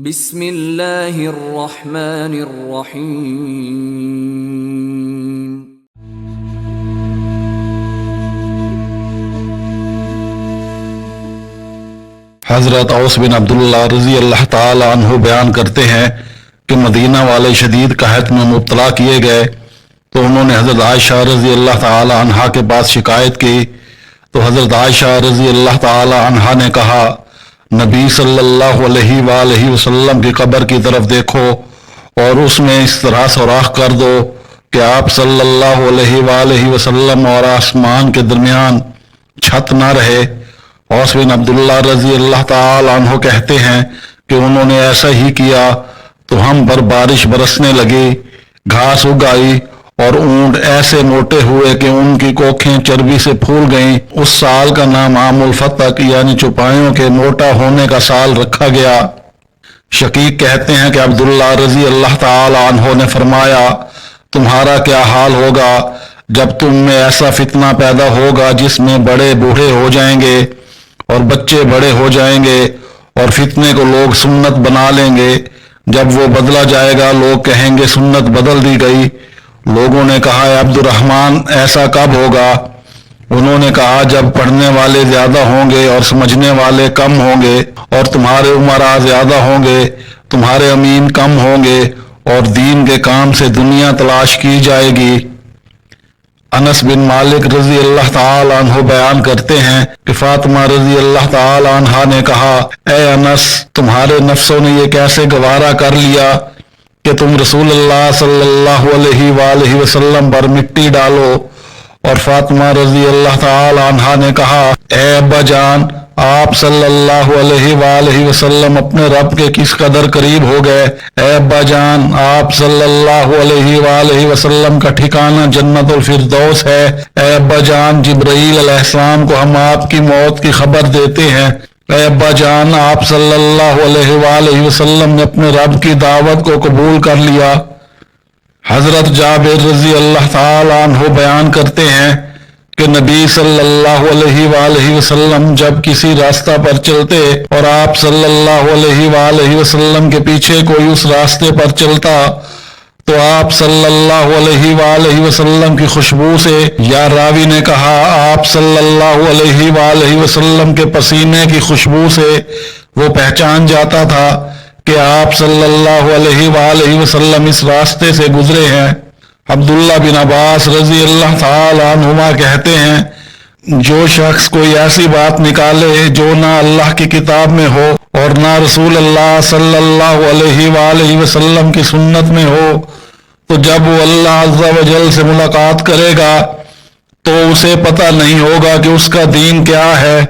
بسم اللہ الرحمن الرحیم۔ حضرت اوس بن عبداللہ رضی اللہ تعالی عنہ بیان کرتے ہیں کہ مدینہ والے شدید قحط میں مبتلا کیے گئے تو انہوں نے حضرت عائشہ رضی اللہ تعالی عنہا کے پاس شکایت کی تو حضرت عائشہ رضی اللہ تعالی عنہا نے کہا، نبی صلی اللہ علیہ وآلہ وسلم کی قبر کی طرف دیکھو اور اس میں اس طرح سوراخ کر دو کہ آپ صلی اللہ علیہ وآلہ وسلم اور آسمان کے درمیان چھت نہ رہے۔ اوس بن عبداللہ رضی اللہ تعالی عنہ کہتے ہیں کہ انہوں نے ایسا ہی کیا تو ہم پر بارش برسنے لگی، گھاس اگ آئی اور اونٹ ایسے موٹے ہوئے کہ ان کی کوکھیں چربی سے پھول گئیں۔ اس سال کا نام عام الفتق یعنی چوپایوں کے موٹا ہونے کا سال رکھا گیا۔ شقیق کہتے ہیں کہ عبداللہ رضی اللہ تعالی عنہ نے فرمایا، تمہارا کیا حال ہوگا جب تم میں ایسا فتنہ پیدا ہوگا جس میں بڑے بوڑھے ہو جائیں گے اور بچے بڑے ہو جائیں گے اور فتنے کو لوگ سنت بنا لیں گے۔ جب وہ بدلا جائے گا لوگ کہیں گے سنت بدل دی گئی۔ لوگوں نے کہا، اے عبد الرحمن ایسا کب ہوگا؟ انہوں نے کہا، جب پڑھنے والے زیادہ ہوں گے اور سمجھنے والے کم ہوں گے اور تمہارے عمراء زیادہ ہوں گے، تمہارے امین کم ہوں گے اور دین کے کام سے دنیا تلاش کی جائے گی۔ انس بن مالک رضی اللہ تعالی عنہ بیان کرتے ہیں کہ فاطمہ رضی اللہ تعالی عنہ نے کہا، اے انس، تمہارے نفسوں نے یہ کیسے گوارا کر لیا کہ تم رسول اللہ صلی اللہ علیہ وآلہ وسلم پر مٹی ڈالو؟ اور فاطمہ رضی اللہ تعالی عنہ نے کہا، اے ابا جان، آپ صلی اللہ علیہ وآلہ وسلم اپنے رب کے کس قدر قریب ہو گئے۔ اے ابا جان، آپ صلی اللہ علیہ وآلہ وسلم کا ٹھکانہ جنت الفردوس ہے۔ اے ابا جان، جبرائیل علیہ السلام کو ہم آپ کی موت کی خبر دیتے ہیں۔ اے ابا جان، آپ صلی اللہ علیہ وآلہ وسلم نے اپنے رب کی دعوت کو قبول کر لیا۔ حضرت جابر رضی اللہ تعالی عنہ بیان کرتے ہیں کہ نبی صلی اللہ علیہ وآلہ وسلم جب کسی راستہ پر چلتے اور آپ صلی اللہ علیہ وآلہ وسلم کے پیچھے کوئی اس راستے پر چلتا تو آپ صلی اللہ علیہ وآلہ وسلم کی خوشبو سے، یا راوی نے کہا آپ صلی اللہ علیہ وآلہ وسلم کے پسینے کی خوشبو سے وہ پہچان جاتا تھا کہ آپ صلی اللہ علیہ وآلہ وسلم اس راستے سے گزرے ہیں۔ عبداللہ بن عباس رضی اللہ تعالی عنہما کہتے ہیں، جو شخص کوئی ایسی بات نکالے جو نہ اللہ کی کتاب میں ہو اور نہ رسول اللہ صلی اللہ علیہ وآلہ وسلم کی سنت میں ہو تو جب وہ اللہ عز و جل سے ملاقات کرے گا تو اسے پتہ نہیں ہوگا کہ اس کا دین کیا ہے۔